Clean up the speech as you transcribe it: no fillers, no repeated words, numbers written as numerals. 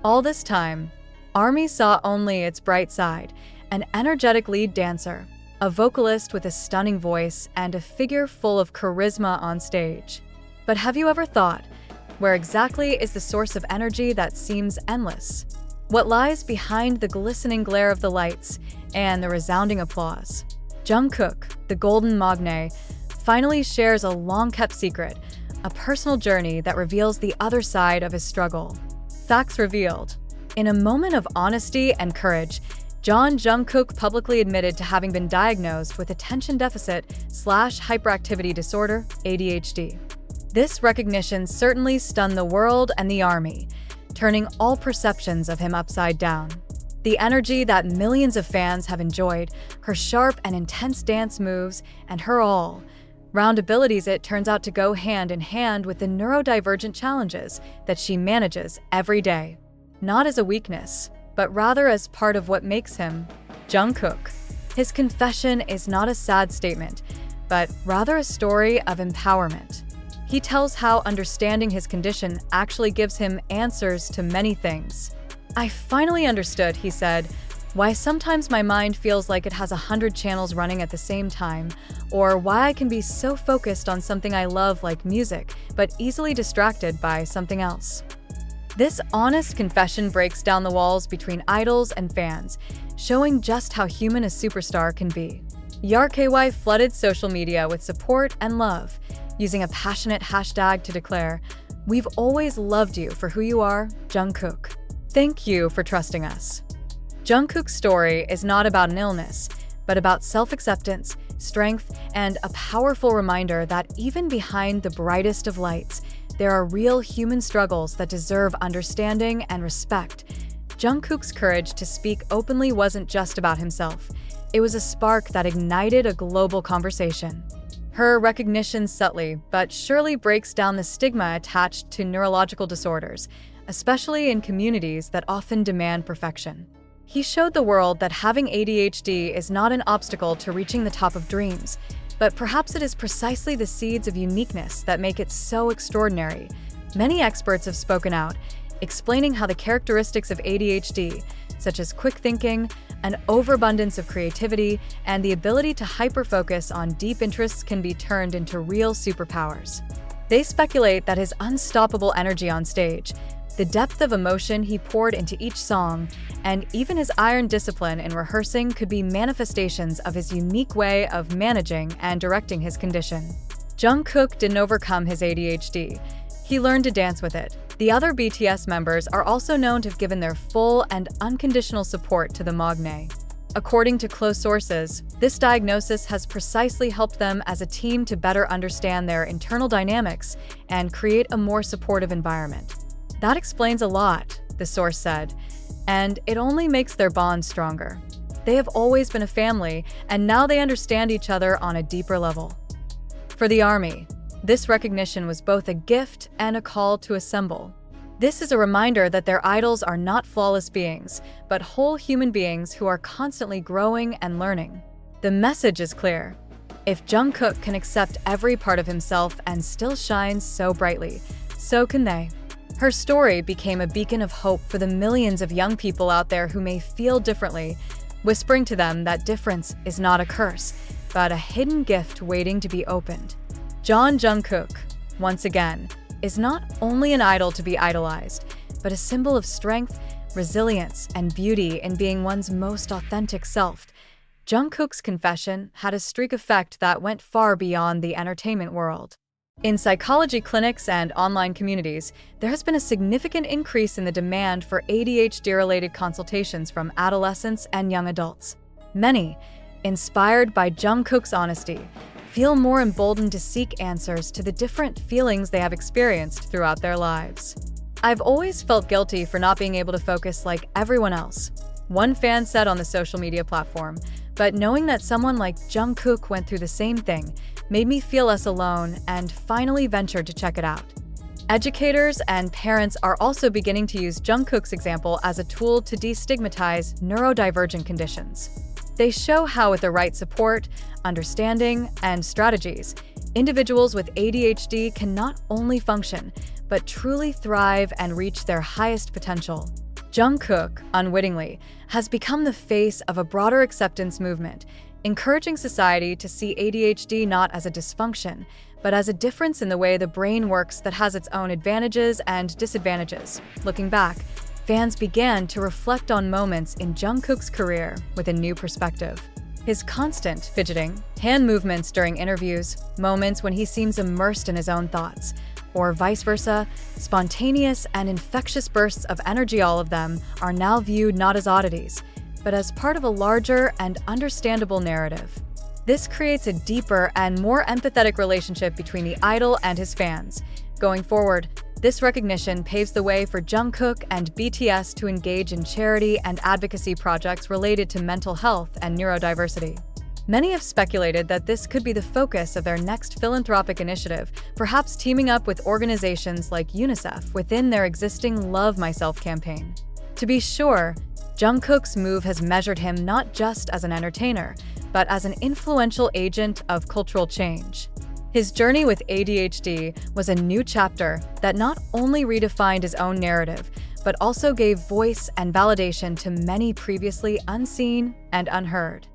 All this time, ARMY saw only its bright side, an energetic lead dancer, a vocalist with a stunning voice, and a figure full of charisma on stage. But have you ever thought, where exactly is the source of energy that seems endless? What lies behind the glistening glare of the lights and the resounding applause? Jungkook, the golden magne, finally shares a long-kept secret, a personal journey that reveals the other side of his struggle. Facts revealed. In a moment of honesty and courage, Jungkook publicly admitted to having been diagnosed with attention deficit/hyperactivity disorder, ADHD. This recognition certainly stunned the world and the ARMY, turning all perceptions of him upside down. The energy that millions of fans have enjoyed, her sharp and intense dance moves, and her all-round abilities, it turns out to go hand in hand with the neurodivergent challenges that she manages every day. Not as a weakness, but rather as part of what makes him Jungkook. His confession is not a sad statement, but rather a story of empowerment. He tells how understanding his condition actually gives him answers to many things. "I finally understood," he said, "why sometimes my mind feels like it has 100 channels running at the same time, or why I can be so focused on something I love like music, but easily distracted by something else." This honest confession breaks down the walls between idols and fans, showing just how human a superstar can be. YarKY flooded social media with support and love, using a passionate hashtag to declare, "We've always loved you for who you are, Jungkook. Thank you for trusting us." Jungkook's story is not about an illness, but about self-acceptance, strength, and a powerful reminder that even behind the brightest of lights, there are real human struggles that deserve understanding and respect. Jungkook's courage to speak openly wasn't just about himself. It was a spark that ignited a global conversation. Her recognition subtly but surely breaks down the stigma attached to neurological disorders, especially in communities that often demand perfection. He showed the world that having ADHD is not an obstacle to reaching the top of dreams, but perhaps it is precisely the seeds of uniqueness that make it so extraordinary. Many experts have spoken out, explaining how the characteristics of ADHD, such as quick thinking, an overabundance of creativity, and the ability to hyper-focus on deep interests can be turned into real superpowers. They speculate that his unstoppable energy on stage, the depth of emotion he poured into each song, and even his iron discipline in rehearsing could be manifestations of his unique way of managing and directing his condition. Jungkook didn't overcome his ADHD. He learned to dance with it. The other BTS members are also known to have given their full and unconditional support to the magne. According to close sources, this diagnosis has precisely helped them as a team to better understand their internal dynamics and create a more supportive environment. That explains a lot, the source said, and it only makes their bond stronger. They have always been a family, and now they understand each other on a deeper level. For the ARMY, this recognition was both a gift and a call to assemble. This is a reminder that their idols are not flawless beings, but whole human beings who are constantly growing and learning. The message is clear. If Jungkook can accept every part of himself and still shines so brightly, so can they. Her story became a beacon of hope for the millions of young people out there who may feel differently, whispering to them that difference is not a curse, but a hidden gift waiting to be opened. Jungkook, once again, is not only an idol to be idolized, but a symbol of strength, resilience, and beauty in being one's most authentic self. Jungkook's confession had a streak effect that went far beyond the entertainment world. In psychology clinics and online communities, there has been a significant increase in the demand for ADHD-related consultations from adolescents and young adults. Many, inspired by Jungkook's honesty, feel more emboldened to seek answers to the different feelings they have experienced throughout their lives. "I've always felt guilty for not being able to focus like everyone else," one fan said on the social media platform, "but knowing that someone like Jungkook went through the same thing made me feel less alone and finally ventured to check it out." Educators and parents are also beginning to use Jungkook's example as a tool to destigmatize neurodivergent conditions. They show how, with the right support, understanding, and strategies, individuals with ADHD can not only function, but truly thrive and reach their highest potential. Jungkook, unwittingly, has become the face of a broader acceptance movement, encouraging society to see ADHD not as a dysfunction, but as a difference in the way the brain works that has its own advantages and disadvantages. Looking back, fans began to reflect on moments in Jungkook's career with a new perspective. His constant fidgeting, hand movements during interviews, moments when he seems immersed in his own thoughts, or vice versa, spontaneous and infectious bursts of energy, all of them are now viewed not as oddities, but as part of a larger and understandable narrative. This creates a deeper and more empathetic relationship between the idol and his fans. Going forward, this recognition paves the way for Jungkook and BTS to engage in charity and advocacy projects related to mental health and neurodiversity. Many have speculated that this could be the focus of their next philanthropic initiative, perhaps teaming up with organizations like UNICEF within their existing Love Myself campaign. To be sure, Jungkook's move has measured him not just as an entertainer, but as an influential agent of cultural change. His journey with ADHD was a new chapter that not only redefined his own narrative, but also gave voice and validation to many previously unseen and unheard.